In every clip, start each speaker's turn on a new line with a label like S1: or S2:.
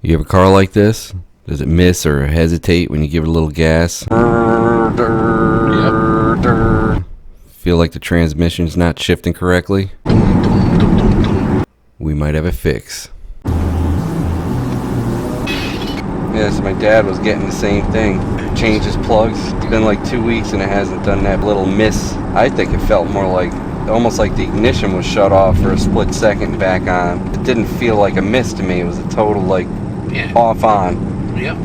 S1: You have a car like this? Does it miss or hesitate when you give it a little gas? Yep. Feel like the transmission's not shifting correctly? We might have a fix. Yeah, so my dad was getting the same thing. Changed his plugs. It's been like 2 weeks and it hasn't done that little miss. I think it felt more like, almost like the ignition was shut off for a split second and back on. It didn't feel like a miss to me. It was a total like off on.
S2: Yep.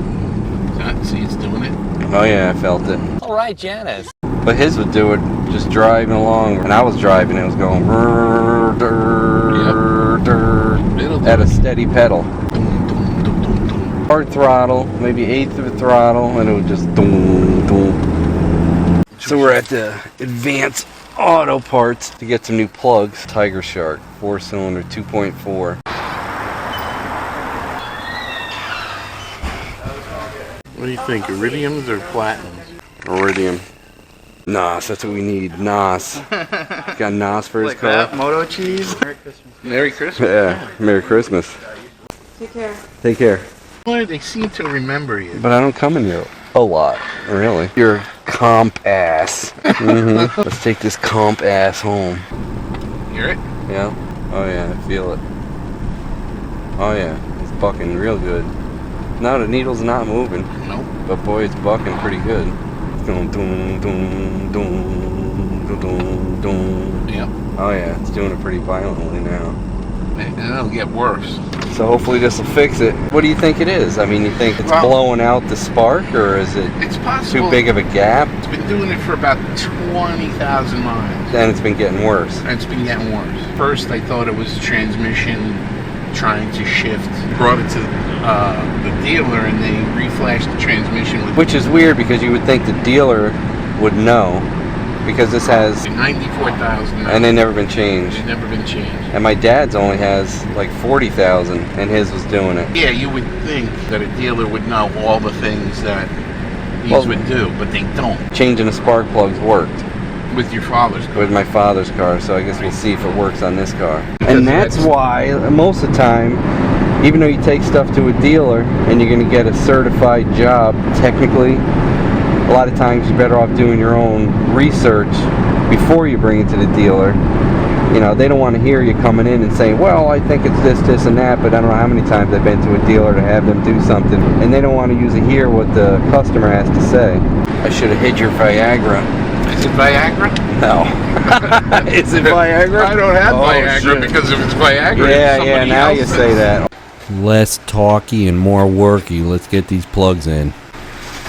S2: See, it's doing it.
S1: Oh yeah, I felt it.
S3: All right, Janice.
S1: But his would do it just driving along. And I was driving, it was going at a steady pedal. Hard throttle, maybe eighth of a throttle, and it would just doom, doom. So we're at the Advanced Auto Parts to get some new plugs. Tiger Shark, 4-cylinder, 2.4.
S2: What do you think, iridiums or platinums?
S1: Iridium. NOS, that's what we need. NOS. Got NOS for his
S4: like
S1: car.
S4: That, MotoCheez. Merry Christmas.
S2: Merry Christmas.
S1: Yeah, Merry Christmas.
S5: Take care.
S1: Take care.
S2: Boy, they seem to remember you.
S1: But I don't come in here a lot, really. Your compass. Let's take this compass home.
S2: Hear it?
S1: Yeah? Oh yeah, I feel it. Oh yeah, it's bucking real good. No, the needle's not moving.
S2: Nope.
S1: But boy, it's bucking pretty good. It's going doom, doom, doom, doom, doom, doom.
S2: Yep.
S1: Oh yeah, it's doing it pretty violently now.
S2: And it'll get worse.
S1: So hopefully this will fix it. What do you think it is? I mean, you think it's blowing out the spark, or is it
S2: It's possible.
S1: too big of a gap?
S2: It's been doing it for about 20,000 miles.
S1: And it's been getting worse.
S2: And it's been getting worse. First, I thought it was the transmission trying to shift. Brought it to the dealer, and they reflashed the transmission with
S1: Which is weird because you would think the dealer would know, because this has
S2: 94,000.
S1: and they've never been changed.
S2: It's never been changed.
S1: And my dad's only has like 40,000, and his was doing it.
S2: Yeah, you would think that a dealer would know all the things that these would do, but they don't.
S1: Changing the spark plugs worked
S2: With your father's car.
S1: with my father's car, so I guess we'll see if it works on this car. And that's why most of the time, even though you take stuff to a dealer and you're going to get a certified job, technically, a lot of times you're better off doing your own research before you bring it to the dealer. You know, they don't want to hear you coming in and saying, well, I think it's this, this, and that, but I don't know how many times I've been to a dealer to have them do something. And they don't want to usually hear what the customer has to say. I should have hid your Viagra.
S2: Is it Viagra?
S1: No. Is it Viagra?
S2: I don't have Viagra
S1: shit.
S2: because if it's Viagra,
S1: Yeah, now you say that. Less talky and more worky. Let's get these plugs in.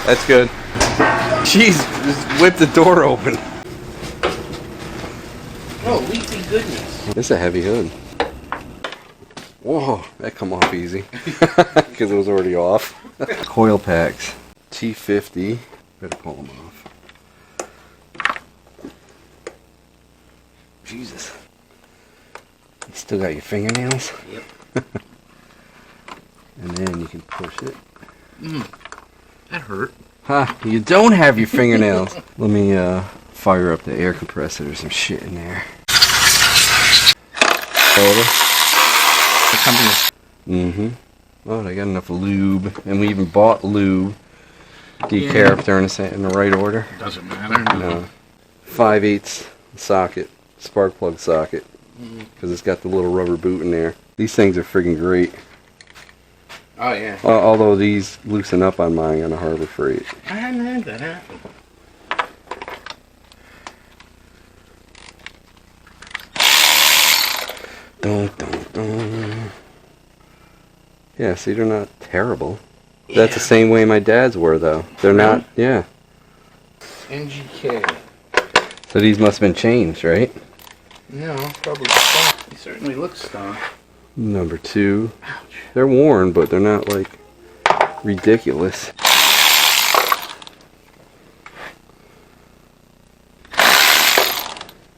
S1: That's good. Jeez, just whip the door open.
S2: Oh, leafy goodness.
S1: This is a heavy hood. Whoa, that come off easy. Because it was already off. Coil packs. T-50. Better pull them off. Jesus. You still got your fingernails?
S2: Yep.
S1: And then you can push it.
S2: That hurt.
S1: Ha, you don't have your fingernails. Let me fire up the air compressor. There's some shit in there.
S2: The company.
S1: Mm-hmm. Oh, they got enough lube. And we even bought lube. Do you care if they're in the right order?
S2: Doesn't matter.
S1: No. 5/8 socket. Spark plug socket. Because it's got the little rubber boot in there. These things are friggin' great.
S2: Oh, yeah.
S1: Although these loosen up on mine on a Harbor Freight.
S2: I hadn't had that happen.
S1: Dun, dun, dun. Yeah, see, they're not terrible. Yeah. That's the same way my dad's were, though. They're not, yeah.
S2: NGK.
S1: So these must have been changed, right?
S2: No, probably stock. He certainly looks stock.
S1: Number 2.
S2: Ouch.
S1: They're worn, but they're not, like, ridiculous.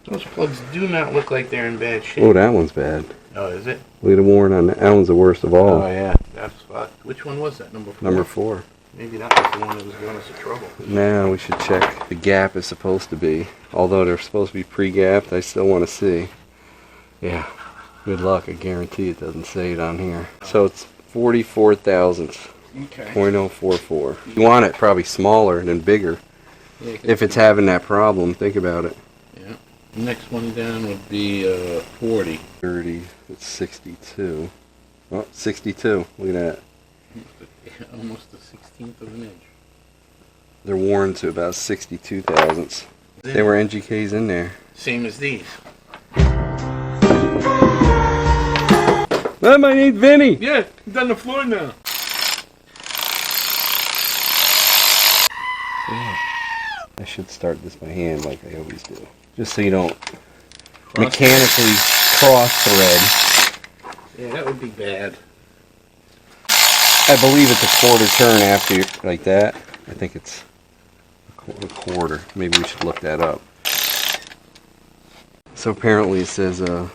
S2: Those plugs do not look like they're in bad shape.
S1: Oh, that one's bad.
S2: Oh, is it?
S1: Look at the worn on that. That one's the worst of all.
S2: Oh, yeah. That's fucked. Which one was that? Number 4?
S1: Number 4.
S2: Maybe that was the one that was going us in trouble.
S1: Now we should check the gap is supposed to be. Although they're supposed to be pre-gapped, I still want to see. Yeah. Good luck. I guarantee it doesn't say it on here. So it's 44 thousandths.
S2: Okay.
S1: 0.044. You want it probably smaller than bigger.
S2: Yeah,
S1: If it's having that problem, think about it.
S2: Yeah. Next one down would be 40.
S1: 30, it's 62. Oh, 62. Look at that.
S2: Almost a 16th of an inch.
S1: They're worn to about 62 thousandths. There were NGKs in there.
S2: Same as these.
S1: That might ain't Vinny.
S2: Yeah, it's on the floor now.
S1: I should start this by hand like I always do. Just so you don't mechanically cross thread.
S2: Yeah, that would be bad.
S1: I believe it's a quarter turn after you, like that. I think it's a quarter. Maybe we should look that up. So apparently it says a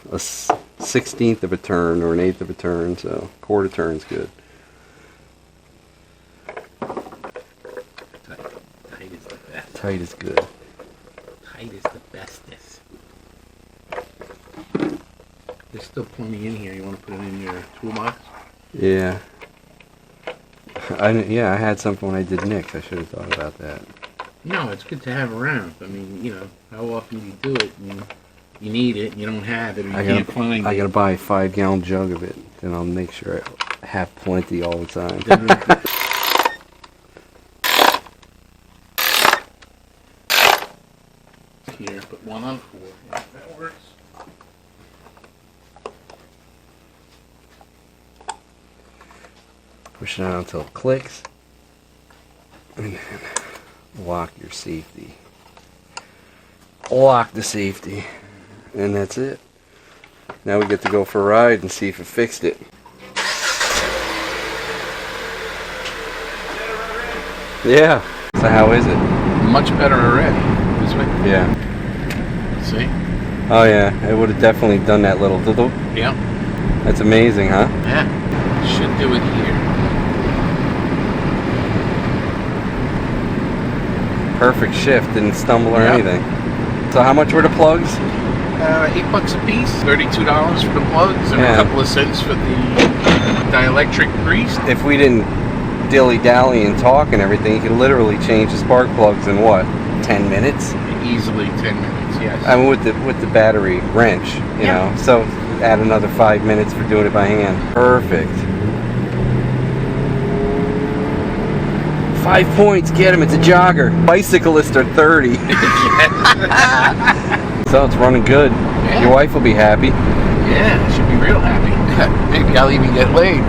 S1: 16th of a turn or an 1/8 of a turn, so quarter turn's good.
S2: Tight is the best.
S1: Tight is good.
S2: Tight is the bestest. There's still plenty in here. You want to put it in your toolbox?
S1: Yeah. I had something when I did Nick's. I should have thought about that.
S2: No, it's good to have around. I mean, you know, how often you do it and you need it and you don't have it or you can't find
S1: I
S2: it.
S1: gotta buy a 5-gallon jug of it. Then I'll make sure I have plenty all the time.
S2: Here, put one on 4. Yeah, that works.
S1: Push it on until it clicks. And then lock your safety. Lock the safety. And that's it. Now we get to go for a ride and see if it fixed it. Yeah. So how is it?
S2: Much better already. This way.
S1: Yeah.
S2: See?
S1: Oh yeah, it would have definitely done that little doodle.
S2: Yeah.
S1: That's amazing, huh?
S2: Yeah. Should do it here.
S1: Perfect shift, didn't stumble or
S2: Yep.
S1: anything. So how much were the plugs?
S2: $8 a piece, $32 for the plugs, and
S1: Yeah.
S2: a couple of cents for the dielectric grease.
S1: If we didn't dilly-dally and talk and everything, you could literally change the spark plugs in what, 10 minutes?
S2: Easily 10 minutes, yes.
S1: I mean, with the battery wrench, you
S2: Yeah.
S1: know. So add another 5 minutes for doing it by hand. Perfect. 5 points, get him. It's a jogger. Bicyclists are 30. So it's running good.
S2: Yeah.
S1: Your wife will be happy.
S2: Yeah, she'll be real happy. Maybe I'll even get laid.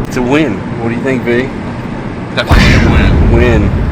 S1: It's a win. What do you think, V?
S2: Definitely a win.
S1: Win.